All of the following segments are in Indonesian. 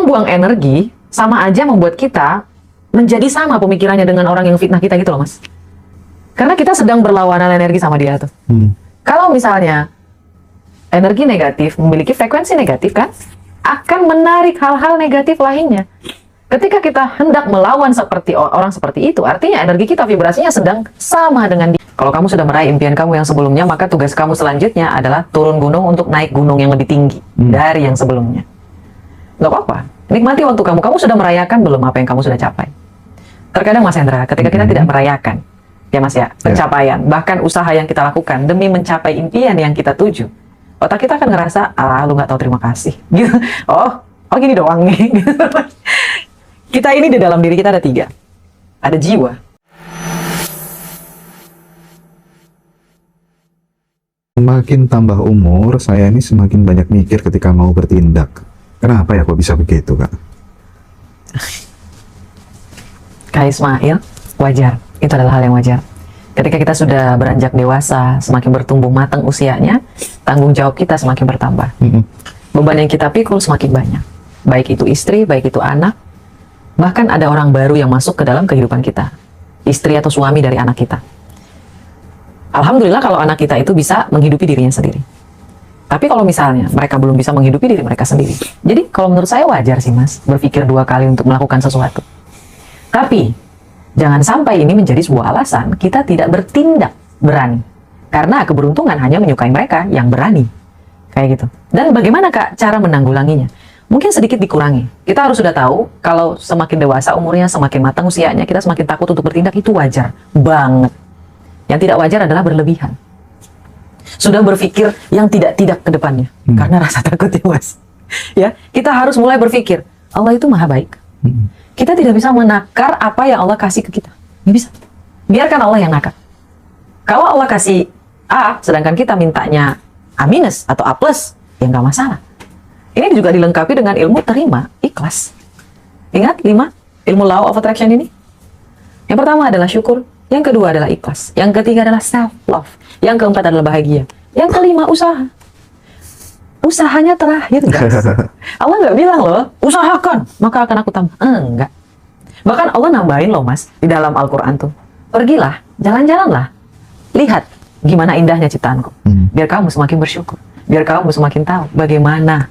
membuang energi sama aja membuat kita menjadi sama pemikirannya dengan orang yang fitnah kita gitu loh Mas. Karena kita sedang berlawanan energi sama dia tuh. Kalau misalnya energi negatif memiliki frekuensi negatif kan, akan menarik hal-hal negatif lainnya. Ketika kita hendak melawan seperti orang seperti itu, artinya energi kita vibrasinya sedang sama dengan dia. Kalau kamu sudah meraih impian kamu yang sebelumnya, maka tugas kamu selanjutnya adalah turun gunung untuk naik gunung yang lebih tinggi dari yang sebelumnya. Gak apa-apa, nikmati waktu kamu. Kamu sudah merayakan belum apa yang kamu sudah capai? Terkadang Mas Hendra, ketika kita tidak merayakan, ya Mas ya, pencapaian, bahkan usaha yang kita lakukan demi mencapai impian yang kita tuju, otak kita akan ngerasa, lu nggak tahu terima kasih. Gitu. Oh gini doang nih. Kita ini di dalam diri kita ada 3. Ada jiwa. Semakin tambah umur, saya ini semakin banyak mikir ketika mau bertindak. Kenapa ya kok bisa begitu, Kak? Kak Ismail, wajar. Itu adalah hal yang wajar. Ketika kita sudah beranjak dewasa, semakin bertumbuh matang usianya, tanggung jawab kita semakin bertambah. Beban yang kita pikul semakin banyak. Baik itu istri, baik itu anak, bahkan ada orang baru yang masuk ke dalam kehidupan kita. Istri atau suami dari anak kita. Alhamdulillah kalau anak kita itu bisa menghidupi dirinya sendiri. Tapi kalau misalnya mereka belum bisa menghidupi diri mereka sendiri. Jadi kalau menurut saya wajar sih Mas, berpikir 2 kali untuk melakukan sesuatu. Tapi jangan sampai ini menjadi sebuah alasan kita tidak bertindak berani. Karena keberuntungan hanya menyukai mereka yang berani. Kayak gitu. Dan bagaimana Kak cara menanggulanginya? Mungkin sedikit dikurangi. Kita harus sudah tahu kalau semakin dewasa umurnya, semakin matang usianya, kita semakin takut untuk bertindak, itu wajar banget. Yang tidak wajar adalah berlebihan. Sudah berpikir yang tidak-tidak ke depannya. Karena rasa takut ya Mas. Ya, kita harus mulai berpikir, Allah itu maha baik. Kita tidak bisa menakar apa yang Allah kasih ke kita. Nggak bisa. Biarkan Allah yang nakar. Kalau Allah kasih A, sedangkan kita mintanya A minus atau A plus, ya nggak masalah. Ini juga dilengkapi dengan ilmu terima, ikhlas. Ingat 5 ilmu law of attraction ini? Yang pertama adalah syukur. Yang kedua adalah ikhlas. Yang ketiga adalah self-love. Yang keempat adalah bahagia. Yang kelima usaha. Usahanya terakhir guys. Allah nggak bilang loh, usahakan maka akan aku tambah. Enggak. Bahkan Allah nambahin loh Mas di dalam Al-Quran tuh. Pergilah, jalan-jalanlah. Lihat gimana indahnya ciptaanku. Biar kamu semakin bersyukur. Biar kamu semakin tahu bagaimana.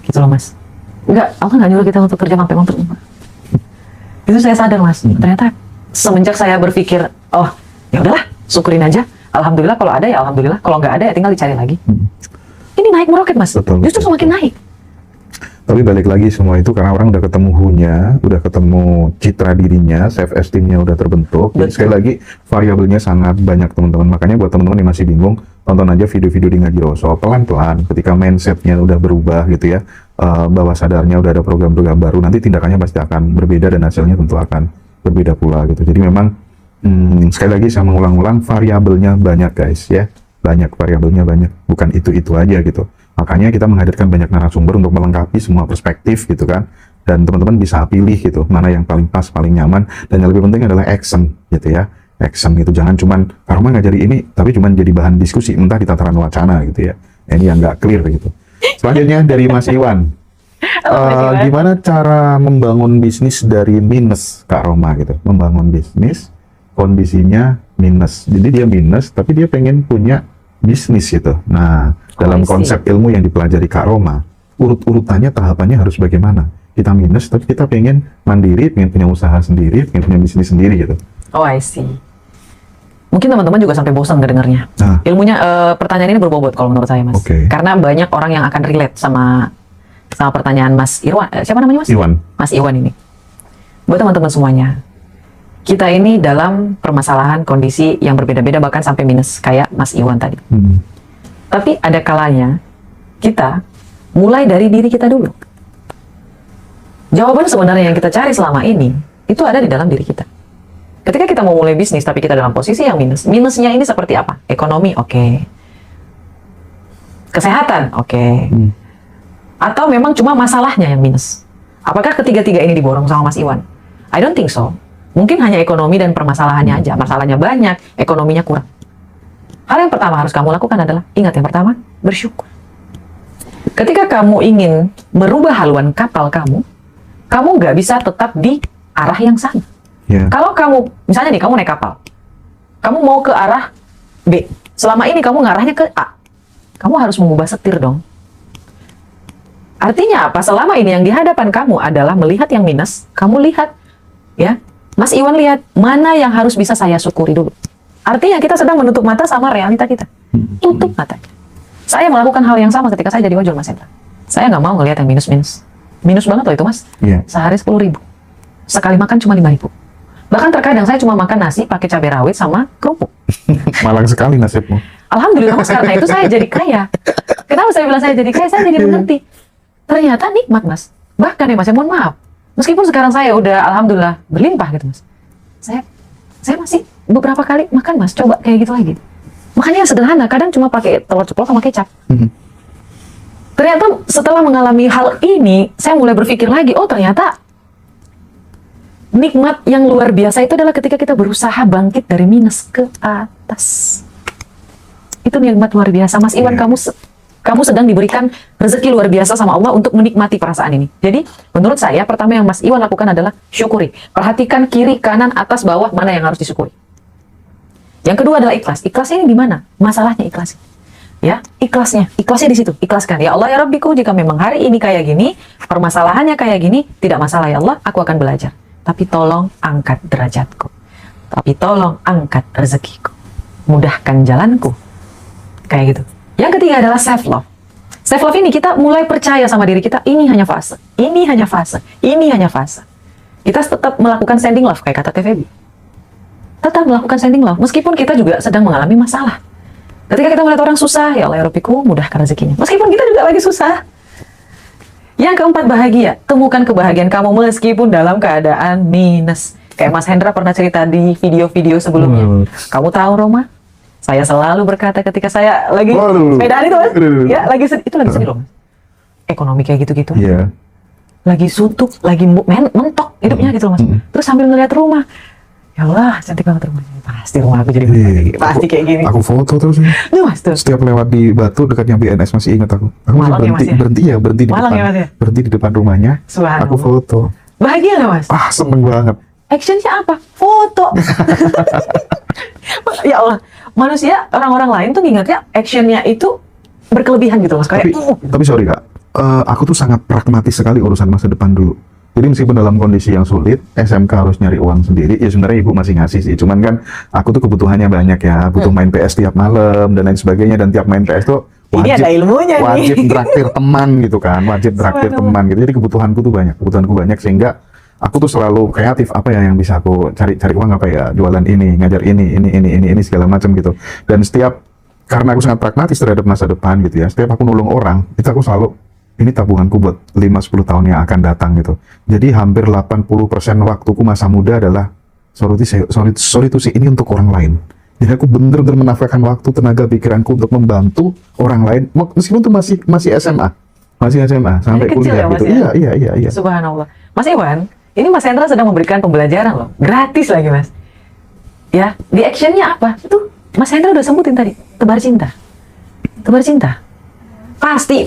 Gitu loh Mas. Enggak, Allah nggak nyuruh kita untuk kerja sampai mampus. Itu saya sadar Mas. Ternyata semenjak saya berpikir, oh ya udahlah, syukurin aja. Alhamdulillah kalau ada ya alhamdulillah, kalau nggak ada ya tinggal dicari lagi. Ini naik meroket Mas. Justru semakin naik. Tapi balik lagi semua itu karena orang udah ketemu who-nya, udah ketemu citra dirinya, self esteem-nya udah terbentuk. Jadi sekali lagi variabelnya sangat banyak teman-teman. Makanya buat teman-teman yang masih bingung, tonton aja video-video di Ngaji Roso. Pelan-pelan ketika mindset-nya udah berubah gitu ya, bawah sadarnya udah ada program-program baru, nanti tindakannya pasti akan berbeda dan hasilnya tentu akan berbeda pula gitu. Jadi memang sekali lagi saya mengulang-ulang, variabelnya banyak guys ya. Banyak variabelnya, banyak, bukan itu aja gitu. Makanya kita menghadirkan banyak narasumber untuk melengkapi semua perspektif gitu kan, dan teman-teman bisa pilih gitu mana yang paling pas, paling nyaman, dan yang lebih penting adalah action gitu ya. Action itu jangan cuman Karma ngajari ini tapi cuman jadi bahan diskusi entah di tataran wacana gitu ya. Ini yang nggak clear gitu. Selanjutnya dari Mas Iwan. Gimana cara membangun bisnis dari minus, Kak Roma gitu? Membangun bisnis kondisinya minus, jadi dia minus tapi dia pengen punya bisnis gitu. Nah, dalam konsep ilmu yang dipelajari Kak Roma, urut-urutannya, tahapannya harus bagaimana? Kita minus tapi kita pengen mandiri, pengen punya usaha sendiri, pengen punya bisnis sendiri gitu. Oh I see. Mungkin teman-teman juga sampai bosan ngedengarnya. Nah, ilmunya, pertanyaan ini berbobot kalau menurut saya Mas. Karena banyak orang yang akan relate sama pertanyaan Mas Irwan. Siapa namanya Mas? Iwan. Mas Iwan ini. Buat teman-teman semuanya, kita ini dalam permasalahan kondisi yang berbeda-beda bahkan sampai minus kayak Mas Iwan tadi. Tapi ada kalanya kita mulai dari diri kita dulu. Jawaban sebenarnya yang kita cari selama ini itu ada di dalam diri kita. Ketika kita mau mulai bisnis tapi kita dalam posisi yang minus, minusnya ini seperti apa? Ekonomi, oke. Kesehatan, oke. Atau memang cuma masalahnya yang minus? Apakah ketiga-tiga ini diborong sama Mas Iwan? I don't think so. Mungkin hanya ekonomi dan permasalahannya aja. Masalahnya banyak, ekonominya kurang. Hal yang pertama harus kamu lakukan adalah, ingat yang pertama, bersyukur. Ketika kamu ingin merubah haluan kapal kamu nggak bisa tetap di arah yang sama. Ya. Kalau kamu, misalnya nih, kamu naik kapal, kamu mau ke arah B, selama ini kamu ngarahnya ke A, kamu harus mengubah setir dong. Artinya apa? Selama ini yang di hadapan kamu adalah melihat yang minus, kamu lihat, ya, Mas Iwan lihat, mana yang harus bisa saya syukuri dulu. Artinya kita sedang menutup mata sama realita kita. Tutup mata. Saya melakukan hal yang sama ketika saya jadi ojol, Mas Hendra. Saya nggak mau ngelihat yang minus-minus. Minus banget loh itu, Mas. Iya. Sehari 10.000. Sekali makan cuma 5.000. Bahkan terkadang saya cuma makan nasi pakai cabai rawit sama kerupuk. Malang sekali nasibmu. Alhamdulillah, Mas, karena itu saya jadi kaya. Kenapa saya bilang saya jadi kaya? Saya jadi mengerti. Ternyata nikmat, Mas. Bahkan ya, Mas, ya, mohon maaf. Meskipun sekarang saya udah alhamdulillah berlimpah gitu, Mas. Saya masih beberapa kali makan, Mas, coba kayak gitu lagi. Makanya sederhana, kadang cuma pakai telur ceplok sama kecap. Ternyata setelah mengalami hal ini, saya mulai berpikir lagi, oh ternyata nikmat yang luar biasa itu adalah ketika kita berusaha bangkit dari minus ke atas. Itu nikmat luar biasa, Mas Iwan. Kamu sedang diberikan rezeki luar biasa sama Allah untuk menikmati perasaan ini. Jadi, menurut saya, pertama yang Mas Iwan lakukan adalah syukuri. Perhatikan kiri, kanan, atas, bawah, mana yang harus disyukuri. Yang kedua adalah ikhlas. Ikhlasnya ini di mana? Masalahnya ikhlas. Ya, ikhlasnya di situ. Ikhlaskan. Ya Allah, ya Rabbiku, jika memang hari ini kayak gini, permasalahannya kayak gini, tidak masalah ya Allah, aku akan belajar. Tapi tolong angkat derajatku. Tapi tolong angkat rezekiku. Mudahkan jalanku. Kayak gitu. Yang ketiga adalah self-love. Self-love ini kita mulai percaya sama diri kita, ini hanya fase. Ini hanya fase. Ini hanya fase. Kita tetap melakukan sending love, kayak kata TVB. Tetap melakukan sending love, meskipun kita juga sedang mengalami masalah. Ketika kita melihat orang susah, ya Allah ya Rabbiku, mudahkan rezekinya. Meskipun kita juga lagi susah. Yang keempat, bahagia. Temukan kebahagiaan kamu meskipun dalam keadaan minus. Kayak Mas Hendra pernah cerita di video-video sebelumnya. Kamu tahu, Roma? Saya selalu berkata ketika saya lagi sepedaan itu, Mas. Ya, lagi sedih loh. Ekonomi kayak gitu-gitu. Iya. Lagi suntuk, lagi mentok hidupnya gitu loh, Mas. Terus sambil ngeliat rumah. Ya Allah, cantik banget rumahnya. Pasti rumah aku jadi pasti kayak gini. Aku foto terus nih. Mas, tuh. Setiap lewat di Batu dekatnya BNS masih ingat aku. Aku masih berhenti di Malang depan. Ya, Mas, ya? Berhenti di depan rumahnya. Aku foto. Bahagia nggak, Mas? Ah, seneng banget. Actionnya apa? Foto. Ya Allah, manusia, orang-orang lain tuh ngingetnya actionnya itu berkelebihan gitu, Mas. Kayak, tapi sorry Kak, aku tuh sangat pragmatis sekali urusan masa depan dulu. Jadi meskipun dalam kondisi yang sulit, SMK harus nyari uang sendiri, ya sebenarnya ibu masih ngasih sih. Cuman kan aku tuh kebutuhannya banyak ya, butuh main PS tiap malam dan lain sebagainya. Dan tiap main PS tuh ini ada ilmunya wajib traktir teman gitu kan, wajib traktir teman gitu. Jadi kebutuhanku banyak sehingga aku tuh selalu kreatif, apa ya yang bisa aku cari uang, apa ya, jualan ini, ngajar ini segala macam gitu. Dan karena aku sangat pragmatis terhadap masa depan gitu ya, setiap aku nolong orang, itu aku selalu, ini tabunganku buat 5-10 tahun yang akan datang gitu. Jadi hampir 80% waktuku masa muda adalah sorry to say, ini untuk orang lain. Jadi aku bener-bener menafkahkan waktu, tenaga, pikiranku untuk membantu orang lain, meskipun itu masih SMA sampai kuliah ya, gitu. Ya? Iya. Subhanallah. Mas Iwan, ini Mas Hendra sedang memberikan pembelajaran loh, gratis lagi, Mas. Ya, di actionnya apa? Itu Mas Hendra udah sebutin tadi, tebar cinta. Pasti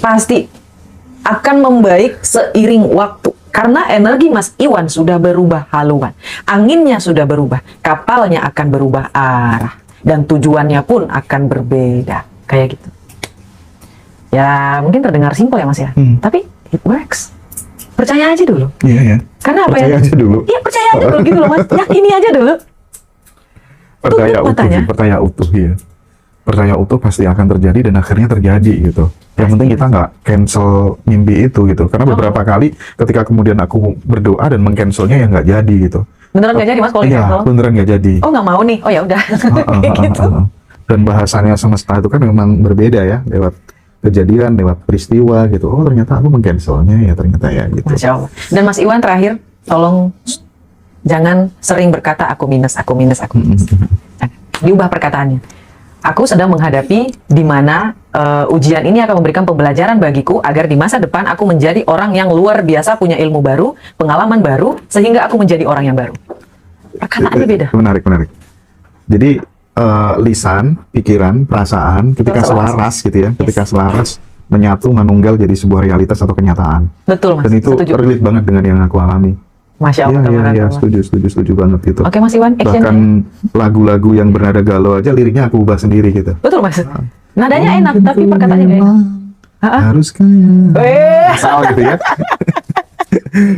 akan membaik seiring waktu. Karena energi Mas Iwan sudah berubah haluan. Anginnya sudah berubah. Kapalnya akan berubah arah. Dan tujuannya pun akan berbeda. Kayak gitu. Ya, mungkin terdengar simpel ya, Mas ya. Tapi it works. Percaya aja dulu. Iya. Karena apa percaya ya? aja dulu. Iya, percaya aja dulu gitu loh, Mas. Yakini aja dulu. Percaya utuh pasti akan terjadi dan akhirnya terjadi gitu. Yang penting kita nggak cancel mimpi itu gitu. Karena beberapa kali ketika kemudian aku berdoa dan mengcancelnya ya nggak jadi gitu. Beneran nggak jadi, Mas, kalau Iya, beneran nggak jadi. Oh, nggak mau nih. Oh ya udah. Gitu. Dan bahasanya semesta itu kan memang berbeda ya, lewat kejadian, lewat peristiwa gitu. Oh ternyata aku mengcancelnya ya, ternyata ya gitu. Masya Allah. Dan Mas Iwan terakhir, tolong jangan sering berkata aku minus. Diubah perkataannya. Aku sedang menghadapi di mana ujian ini akan memberikan pembelajaran bagiku agar di masa depan aku menjadi orang yang luar biasa, punya ilmu baru, pengalaman baru, sehingga aku menjadi orang yang baru. Perkataannya beda. Menarik. Jadi lisan, pikiran, perasaan ketika selaras gitu ya, ketika selaras menyatu, manunggal jadi sebuah realitas atau kenyataan. Betul Mas. Dan itu Setuju. relate banget dengan yang aku alami. Masya Allah. Iya, setuju banget gitu. Oke Mas Iwan, action. Bahkan lagu-lagu yang bernada galau aja liriknya aku ubah sendiri gitu. Betul Mas. Nadanya enak tapi perkataannya gak enak. Harus kaya. Eh, Salah gitu ya.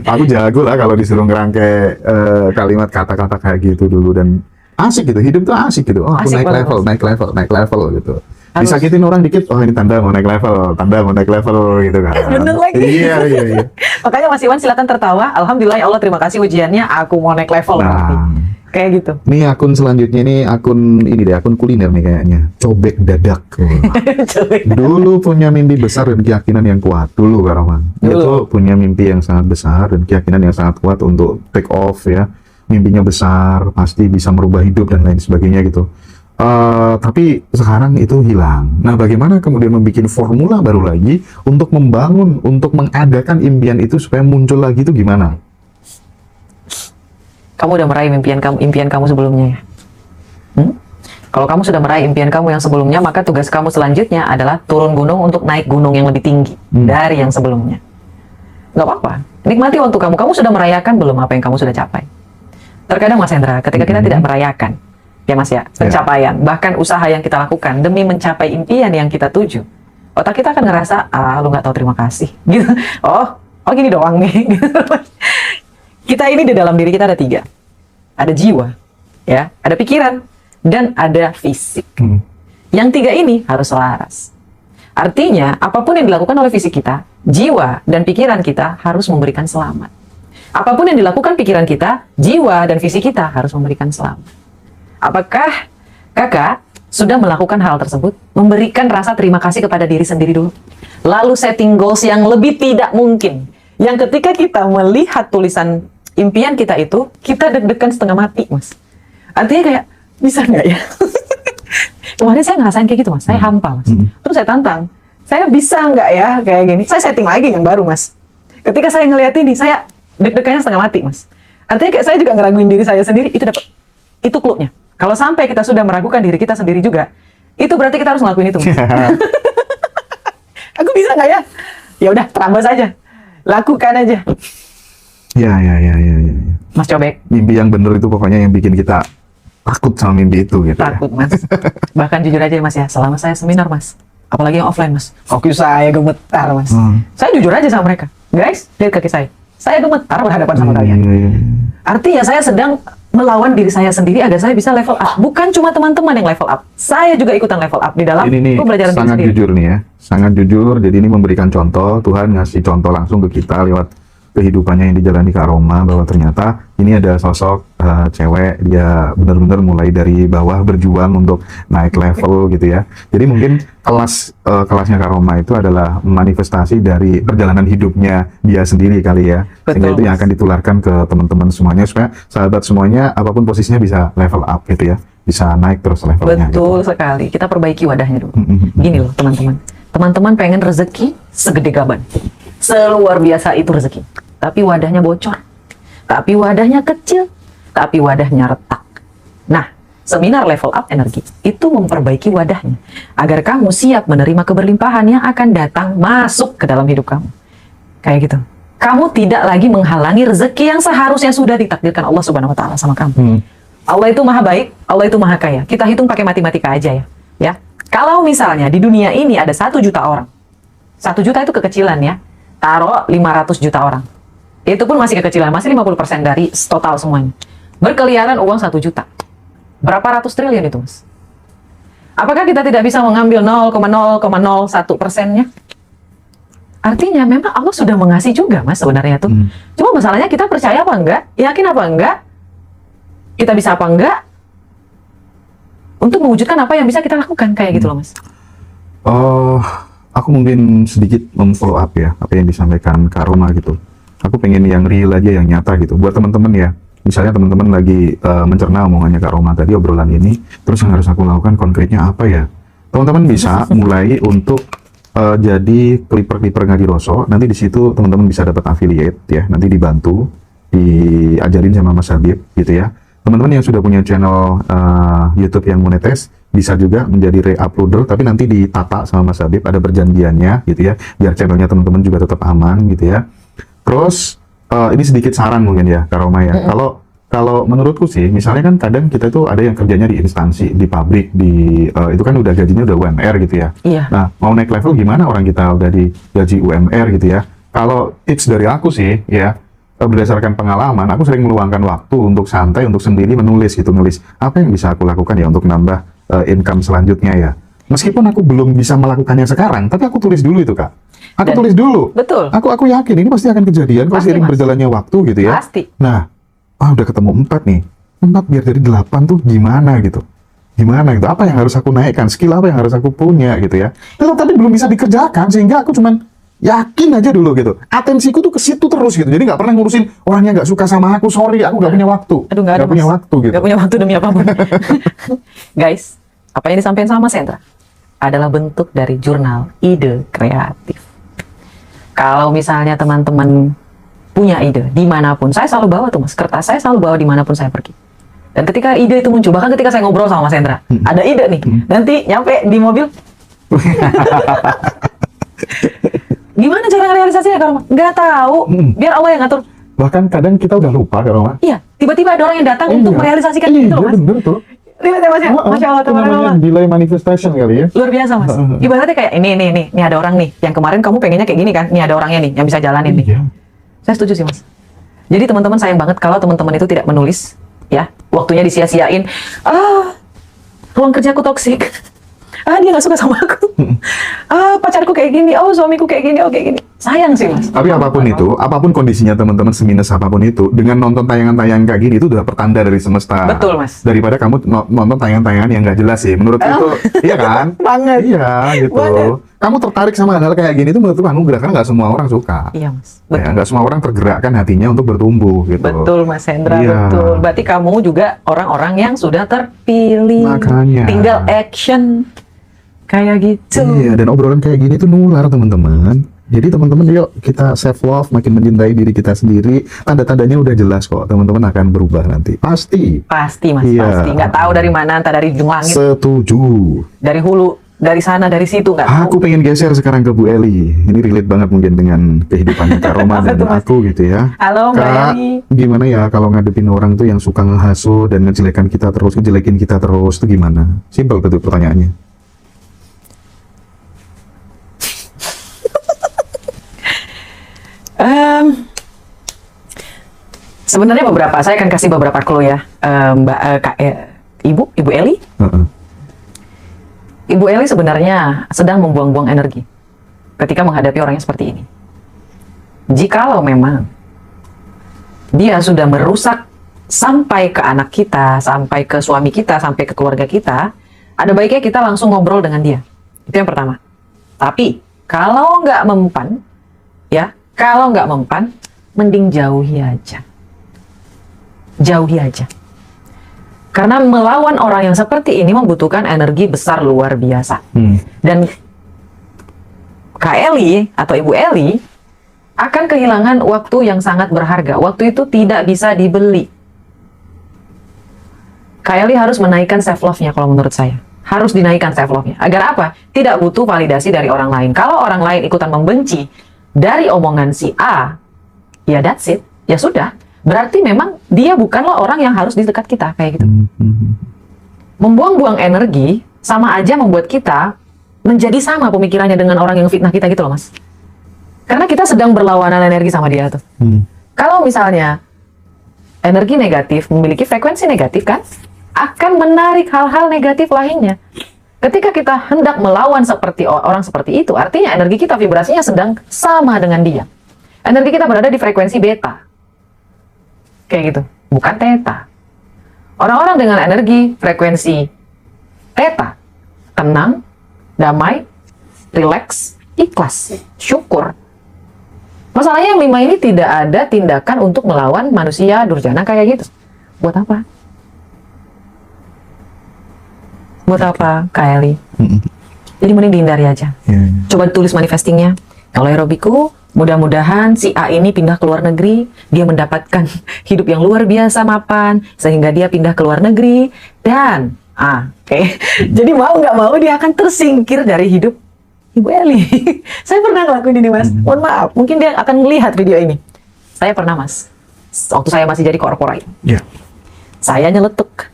Aku jago lah kalau disuruh ngerangkai kalimat kata-kata kayak gitu dulu, dan asik gitu, hidup tuh asik gitu. Oh, aku Asik naik banget, level, Mas. naik level gitu. Harus. Disakitin orang dikit, oh ini tanda mau naik level gitu kan. Bener lagi. Iya. makanya Mas Iwan silakan tertawa. Alhamdulillah ya Allah, terima kasih ujiannya. Aku mau naik level berarti. Nah, Kayak gitu. ini akun selanjutnya ini akun ini deh, akun kuliner nih kayaknya. Cobek dadak. Coba. Dulu punya mimpi besar dan keyakinan yang kuat. Dulu Kak Roman. Dia Dulu. tuh punya mimpi yang sangat besar dan keyakinan yang sangat kuat untuk take off ya. Mimpinya besar, pasti bisa merubah hidup dan lain sebagainya gitu. Tapi sekarang itu hilang. Nah, bagaimana kemudian membuat formula baru lagi untuk membangun, untuk mengadakan impian itu supaya muncul lagi itu gimana? Kamu udah meraih impian kamu sebelumnya ya? Kalau kamu sudah meraih impian kamu yang sebelumnya, maka tugas kamu selanjutnya adalah turun gunung untuk naik gunung yang lebih tinggi dari yang sebelumnya. Nggak apa-apa. Nikmati waktu kamu. Kamu sudah merayakan belum apa yang kamu sudah capai? Terkadang Mas Hendra, ketika kita tidak merayakan, ya Mas ya, pencapaian, bahkan usaha yang kita lakukan demi mencapai impian yang kita tuju, otak kita akan ngerasa, lu nggak tahu terima kasih. Gitu. Oh gini doang nih. Kita ini di dalam diri kita ada 3. Ada jiwa, ya, ada pikiran, dan ada fisik. Yang 3 ini harus selaras. Artinya, apapun yang dilakukan oleh fisik kita, jiwa dan pikiran kita harus memberikan selamat. Apapun yang dilakukan pikiran kita, jiwa dan fisik kita harus memberikan selamat. Apakah kakak sudah melakukan hal tersebut? Memberikan rasa terima kasih kepada diri sendiri dulu. Lalu setting goals yang lebih tidak mungkin. Yang ketika kita melihat tulisan impian kita itu, kita deg-degan setengah mati, Mas. Artinya kayak, bisa nggak ya? Kemarin saya ngerasain kayak gitu, Mas. Saya hampa, Mas. Terus saya tantang, saya bisa nggak ya kayak gini? Saya setting lagi yang baru, Mas. Ketika saya ngeliat ini, saya deg-degannya setengah mati, Mas. Artinya kayak saya juga ngeraguin diri saya sendiri, itu clue-nya. Kalau sampai kita sudah meragukan diri kita sendiri juga, itu berarti kita harus ngelakuin itu, Mas. Aku bisa nggak ya? Ya udah, terambas aja. Lakukan aja. Ya. Mas Cobek. Mimpi yang bener itu pokoknya yang bikin kita takut sama mimpi itu gitu. Takut, Mas. Bahkan jujur aja Mas ya, selama saya seminar, Mas, apalagi yang offline, Mas, kaki saya gemetar, Mas. Saya jujur aja sama mereka, guys, lihat kaki saya gemetar berhadapan sama kalian. Artinya saya sedang melawan diri saya sendiri agar saya bisa level up. Bukan cuma teman-teman yang level up, saya juga ikutan level up di dalam pembelajaran diri sangat sendiri. jujur nih ya, sangat jujur. Jadi ini memberikan contoh, Tuhan ngasih contoh langsung ke kita lewat kehidupannya yang dijalani Kak Roma, bahwa ternyata ini ada sosok cewek, dia benar-benar mulai dari bawah berjuang untuk naik level gitu ya. Jadi mungkin kelasnya Kak Roma itu adalah manifestasi dari perjalanan hidupnya dia sendiri kali ya. Sehingga Betul, itu yang Mas. akan ditularkan ke teman-teman semuanya supaya sahabat semuanya apapun posisinya bisa level up gitu ya, bisa naik terus levelnya. Betul Gitu. sekali. Kita perbaiki wadahnya dulu. Gini loh teman-teman. Teman-teman pengen rezeki segede gaban. Seluar biasa itu rezeki. Tapi wadahnya bocor. Tapi wadahnya kecil. Tapi wadahnya retak. Nah, seminar level up energi itu memperbaiki wadahnya. Agar kamu siap menerima keberlimpahan yang akan datang masuk ke dalam hidup kamu. Kayak gitu. Kamu tidak lagi menghalangi rezeki yang seharusnya sudah ditakdirkan Allah Subhanahu wa Ta'ala sama kamu. Allah itu maha baik, Allah itu maha kaya. Kita hitung pakai matematika aja ya. Kalau misalnya di dunia ini ada 1 juta orang, 1 juta itu kekecilan ya, taruh 500 juta orang. Itu pun masih kekecilan, masih 50% dari total semuanya. Berkeliaran uang 1 juta. Berapa ratus triliun itu, Mas? Apakah kita tidak bisa mengambil 0,001%-nya? Artinya memang Allah sudah mengasih juga, Mas, sebenarnya tuh. Cuma masalahnya kita percaya apa enggak, yakin apa enggak, kita bisa apa enggak, untuk mewujudkan apa yang bisa kita lakukan, kayak gitu loh, Mas. Aku mungkin sedikit memfollow up ya apa yang disampaikan Kak Roma gitu. Aku pengen yang real aja, yang nyata gitu. Buat teman-teman ya, misalnya teman-teman lagi mencerna omongannya Kak Roma tadi, obrolan ini, terus yang harus aku lakukan konkretnya apa ya? Teman-teman bisa mulai untuk jadi clipper Ngadi Roso. Nanti di situ teman-teman bisa dapat affiliate ya. Nanti dibantu, diajarin sama Mas Habib gitu ya. Teman-teman yang sudah punya channel YouTube yang monetize Bisa juga menjadi re-uploader, tapi nanti ditata sama Mas Habib, ada perjanjiannya gitu ya, biar channelnya teman-teman juga tetap aman gitu ya. Terus ini sedikit saran mungkin ya, Kak Roma ya. Kalau menurutku sih, misalnya kan kadang kita itu ada yang kerjanya di instansi, di pabrik, itu kan udah gajinya udah UMR gitu ya. Iya. Nah, mau naik level gimana orang kita udah di gaji UMR gitu ya. Kalau tips dari aku sih ya, berdasarkan pengalaman, aku sering meluangkan waktu untuk santai, untuk sendiri menulis gitu, nulis apa yang bisa aku lakukan ya untuk nambah income selanjutnya ya. Meskipun aku belum bisa melakukannya sekarang, tapi aku tulis dulu itu, Kak. Aku tulis dulu. Betul. Aku yakin ini pasti akan kejadian kalau Pasti, seiring Mas. berjalannya waktu gitu ya. Pasti. Nah, udah ketemu 4 nih. 4 biar jadi 8 tuh gimana gitu. Gimana gitu. Apa yang harus aku naikkan? Skill apa yang harus aku punya gitu ya. Tapi belum bisa dikerjakan sehingga aku cuman yakin aja dulu gitu. Atensiku tuh ke situ terus gitu. Jadi nggak pernah ngurusin orangnya nggak suka sama aku. Sorry, aku nggak punya waktu. Aduh, nggak ada, punya Mas. waktu gitu. Nggak punya waktu demi apapun. Guys, apa yang disampaikan sama Mas Hendra adalah bentuk dari jurnal ide kreatif. Kalau misalnya teman-teman punya ide dimanapun, saya selalu bawa tuh Mas, kertas saya selalu bawa dimanapun saya pergi. Dan ketika ide itu muncul, bahkan ketika saya ngobrol sama Mas Hendra, ada ide nih, nanti nyampe di mobil, gimana cara realisasinya Kak Roma? Nggak tahu, biar Allah yang ngatur. Bahkan kadang kita udah lupa Kak Roma. Iya, tiba-tiba ada orang yang datang untuk merealisasikan itu loh Mas. Bener tuh. Lihat ya Mas ya, Masya Allah, Itu namanya teman-teman. delay manifestation kali ya. Luar biasa Mas. Ibaratnya kayak ini ada orang nih, yang kemarin kamu pengennya kayak gini kan, ini ada orangnya nih, yang bisa jalanin nih. Iya. Saya setuju sih Mas. Jadi teman-teman sayang banget kalau teman-teman itu tidak menulis, ya, waktunya disia-siain. Ruang kerjaku toksik. Dia nggak suka sama aku. Pacarku kayak gini, suamiku kayak gini, kayak gini. Sayang sih Mas. Tapi apapun itu, apapun kondisinya teman-teman, seminus apapun itu, dengan nonton tayangan-tayangan kayak gini itu udah pertanda dari semesta. Betul, Mas. Daripada kamu nonton tayangan-tayangan yang nggak jelas sih, menurutku itu, iya kan? Banget. Iya gitu. Banget. Kamu tertarik sama hal-hal kayak gini itu menurutku anugerah, karena nggak semua orang suka. Iya Mas. Ya, nggak semua orang tergerakkan hatinya untuk bertumbuh gitu. Betul Mas Hendra, Iya. betul. Berarti kamu juga orang-orang yang sudah terpilih. Makanya. Tinggal action. Kayak gitu. Iya, dan obrolan kayak gini tuh nular teman-teman. Jadi teman-teman yuk kita self love, makin mencintai diri kita sendiri. Tanda-tandanya udah jelas kok, teman-teman akan berubah nanti. Pasti. Pasti Mas, Iya. pasti. Nggak tahu dari mana, entah dari ujung langit, Setuju. dari hulu, dari sana, dari situ, nggak tahu. Aku pengen geser sekarang ke Bu Eli. Ini relate banget mungkin dengan kehidupan Kak Roma dan Betul, Mas. aku gitu ya. Halo Mbak Kak, Eli. gimana ya kalau ngadepin orang tuh yang suka ngehasut dan ngejelekin kita terus, itu gimana? Simpel betul pertanyaannya. Sebenarnya beberapa, saya akan kasih beberapa clue ya, Ibu Eli. Heeh. Ibu Eli sebenarnya sedang membuang-buang energi ketika menghadapi orang yang seperti ini. Jikalau memang dia sudah merusak sampai ke anak kita, sampai ke suami kita, sampai ke keluarga kita, ada baiknya kita langsung ngobrol dengan dia. Itu yang pertama. Tapi kalau nggak mempan, ya, kalau nggak mempan, mending jauhi aja. Jauhi aja. Karena melawan orang yang seperti ini membutuhkan energi besar luar biasa. Dan Kak Eli atau Ibu Eli akan kehilangan waktu yang sangat berharga. Waktu itu tidak bisa dibeli. Kak Eli harus menaikkan self love-nya kalau menurut saya. Harus dinaikkan self love-nya. Agar apa? Tidak butuh validasi dari orang lain. Kalau orang lain ikutan membenci dari omongan si A, ya that's it. Ya sudah. Berarti memang dia bukanlah orang yang harus di dekat kita kayak gitu. Membuang-buang energi sama aja membuat kita menjadi sama pemikirannya dengan orang yang fitnah kita gitu loh Mas. Karena kita sedang berlawanan energi sama dia tuh. Kalau misalnya energi negatif memiliki frekuensi negatif kan, akan menarik hal-hal negatif lainnya. Ketika kita hendak melawan seperti orang seperti itu, artinya energi kita vibrasinya sedang sama dengan dia. Energi kita berada di frekuensi beta. Kayak gitu, bukan theta. Orang-orang dengan energi frekuensi theta, tenang, damai, rileks, ikhlas, syukur. Masalahnya yang 5 ini tidak ada tindakan untuk melawan manusia durjana kayak gitu. Buat apa? Buat apa, Kak Eli? Jadi mending dihindari aja. Coba tulis manifestingnya. Kalau Robiku, mudah-mudahan si A ini pindah ke luar negeri, dia mendapatkan hidup yang luar biasa mapan, sehingga dia pindah ke luar negeri, dan Oke. Jadi mau nggak mau dia akan tersingkir dari hidup Ibu Eli. Saya pernah ngelakuin ini, Mas. Mohon maaf, mungkin dia akan melihat video ini. Saya pernah, Mas. Waktu saya masih jadi korporat. Ya. Saya nyeletuk.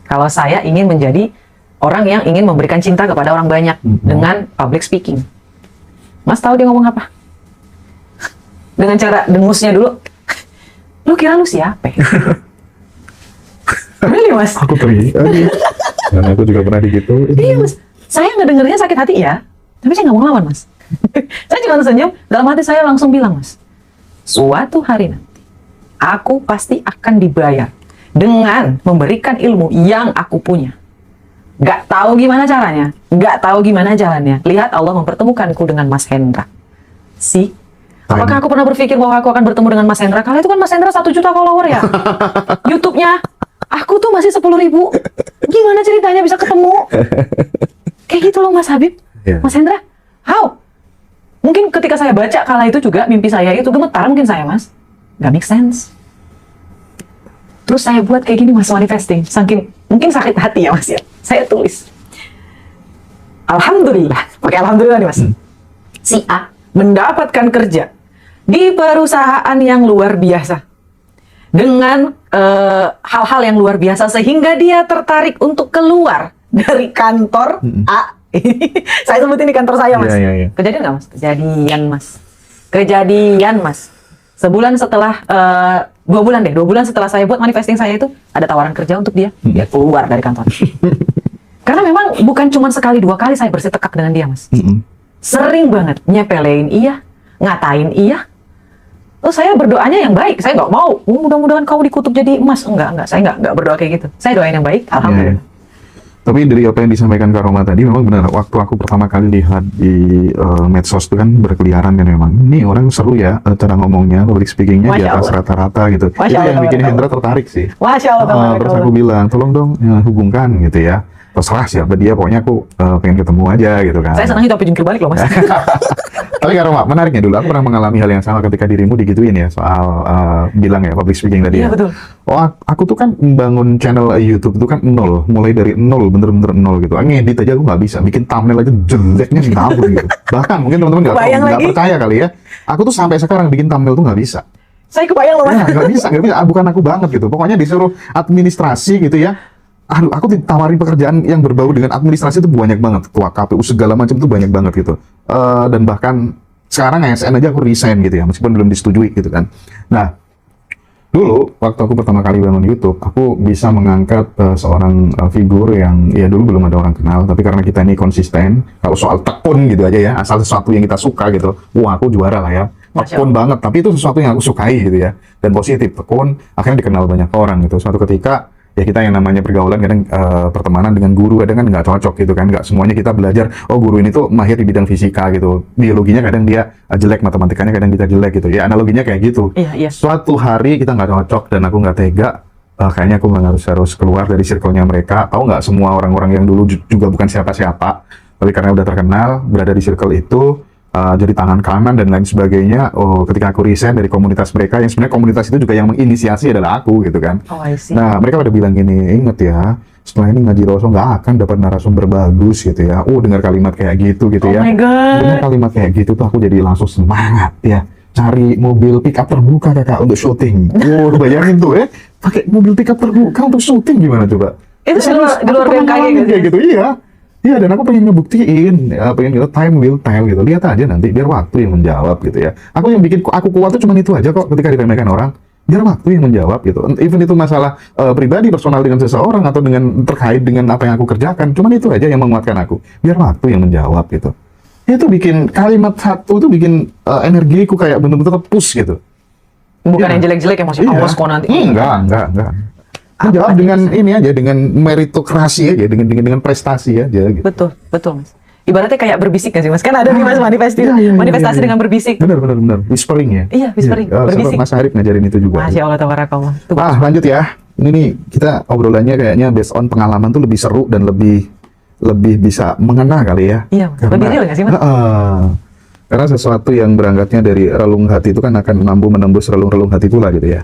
Kalau saya ingin menjadi orang yang ingin memberikan cinta kepada orang banyak dengan public speaking. Mas tahu dia ngomong apa? Dengan cara dengusnya dulu. Lu kira lu siapa? Really, Mas? Aku teriak. Dan aku juga pernah digituin. Iya, Mas. Saya ngedengernya sakit hati ya, tapi saya nggak mau ngelawan, Mas. Saya cuma senyum, dalam hati saya langsung bilang, Mas, suatu hari nanti, aku pasti akan dibayar dengan memberikan ilmu yang aku punya. Gak tahu gimana caranya, gak tahu gimana jalannya. Lihat Allah mempertemukanku dengan Mas Hendra. Apakah aku pernah berpikir bahwa aku akan bertemu dengan Mas Hendra? Kala itu kan Mas Hendra 1 juta follower ya. YouTube-nya, aku tuh masih 10.000. Gimana ceritanya bisa ketemu? Kayak gitu loh, Mas Habib. Yeah. Mas Hendra, how? Mungkin ketika saya baca kala itu juga, mimpi saya itu gemetar mungkin saya, Mas. Gak make sense. Terus saya buat kayak gini, Mas, manifesting. Saking, mungkin sakit hati ya, Mas ya. Saya tulis. Alhamdulillah. Pakai alhamdulillah nih, Mas. Si A mendapatkan kerja di perusahaan yang luar biasa. Dengan hal-hal yang luar biasa. Sehingga dia tertarik untuk keluar dari kantor A. Saya sebutin di kantor saya, Mas. Yeah. Kejadian nggak, Mas? Kejadian, Mas. Kejadian, Mas. Sebulan setelah, 2 bulan deh, 2 bulan setelah saya buat manifesting saya itu, ada tawaran kerja untuk dia keluar dari kantor. Karena memang bukan cuma sekali 2 kali saya bersetekak dengan dia, Mas. Sering banget nyepelein iya, ngatain iya. Terus saya berdoanya yang baik, saya nggak mau, mudah-mudahan kau dikutuk jadi emas. Enggak, saya nggak berdoa kayak gitu. Saya doain yang baik, alhamdulillah. Tapi dari apa yang disampaikan Kak Roma tadi memang benar. Waktu aku pertama kali lihat di medsos itu kan berkeliaran kan memang. Ini orang seru ya cara ngomongnya, public speakingnya di atas rata-rata gitu. Itu yang bikin Hendra tertarik sih. Masya Allah. Terus aku bilang, tolong dong hubungkan gitu ya. Terserah siapa dia, pokoknya aku pengen ketemu aja gitu kan. Saya senang itu jungkir balik loh, Mas. Tapi Kak Roma, menariknya dulu, aku pernah mengalami hal yang sama ketika dirimu digituin ya soal bilang ya public speaking tadi Iya, ya. betul. Oh, aku tuh kan membangun channel YouTube itu kan nol, mulai dari nol, bener-bener nol gitu. Ngedit aja aku nggak bisa, bikin thumbnail aja jeleknya minta ampun gitu. Bahkan mungkin teman-teman nggak percaya kali ya. Aku tuh sampai sekarang bikin thumbnail tuh nggak bisa. Saya kebayang loh, Mas. Nggak bisa. Bukan aku banget gitu. Pokoknya disuruh administrasi gitu ya. Aduh, aku ditawarin pekerjaan yang berbau dengan administrasi itu banyak banget. Ketua KPU segala macam itu banyak banget gitu. Dan bahkan sekarang ASN aja aku resign gitu ya, meskipun belum disetujui gitu kan. Nah, dulu waktu aku pertama kali bangun YouTube, aku bisa mengangkat seorang figur yang ya dulu belum ada orang kenal, tapi karena kita ini konsisten, kalau soal tekun gitu aja ya, asal sesuatu yang kita suka gitu, wah aku juara lah ya. Tekun banget, tapi itu sesuatu yang aku sukai gitu ya, dan positif, tekun, akhirnya dikenal banyak orang gitu. Suatu ketika ya kita yang namanya pergaulan kadang pertemanan dengan guru kadang kan nggak cocok gitu kan, nggak semuanya kita belajar oh guru ini tuh mahir di bidang fisika gitu, biologinya kadang dia jelek, matematikanya kadang kita jelek gitu ya, analoginya kayak gitu. Iya. Suatu hari kita nggak cocok dan aku nggak tega, kayaknya aku harus keluar dari circle-nya mereka. Tahu nggak, semua orang-orang yang dulu juga bukan siapa-siapa, tapi karena udah terkenal berada di circle itu, jadi tangan kanan dan lain sebagainya. Ketika aku resign dari komunitas mereka, yang sebenarnya komunitas itu juga yang menginisiasi adalah aku gitu kan. Nah, mereka udah bilang gini, inget ya, setelah ini ngaji Roso nggak akan dapat narasumber bagus gitu ya. Dengar kalimat kayak gitu ya. Oh my God. Dengar kalimat kayak gitu tuh aku jadi langsung semangat ya. Cari mobil pickup terbuka kakak untuk syuting. Bayangin tuh pakai mobil pickup terbuka untuk syuting gimana coba? Itu di luar BMKG gitu. Iya, dan aku pengen ngebuktiin, pengen gitu, time will tell gitu. Lihat aja nanti, biar waktu yang menjawab gitu ya. Aku yang bikin aku kuat tuh cuma itu aja kok ketika diremehkan orang. Biar waktu yang menjawab gitu. Even itu masalah pribadi, personal dengan seseorang atau dengan terkait dengan apa yang aku kerjakan, cuma itu aja yang menguatkan aku. Biar waktu yang menjawab gitu. Itu bikin kalimat satu tuh bikin energiku kayak bener-bener push gitu. Bukan yang jelek-jelek yang masih awas kok nanti. Enggak. Menjawab dengan ini aja, dengan meritokrasi aja, dengan prestasi aja gitu. Betul, Mas. Ibaratnya kayak berbisik kan sih, Mas? Kan ada nih, Mas, manifestasi dengan berbisik. Benar. Whispering ya? Iya, whispering. Berbisik. Mas Arif ngajarin itu juga. Masya Allah, tabarakallah. Lanjut ya. Ini nih, kita obrolannya kayaknya based on pengalaman tuh lebih seru dan lebih bisa mengena kali ya. Iya, Mas. Lebih real nggak sih, Mas? Karena sesuatu yang berangkatnya dari relung hati itu kan akan menembus relung-relung hati pula gitu ya.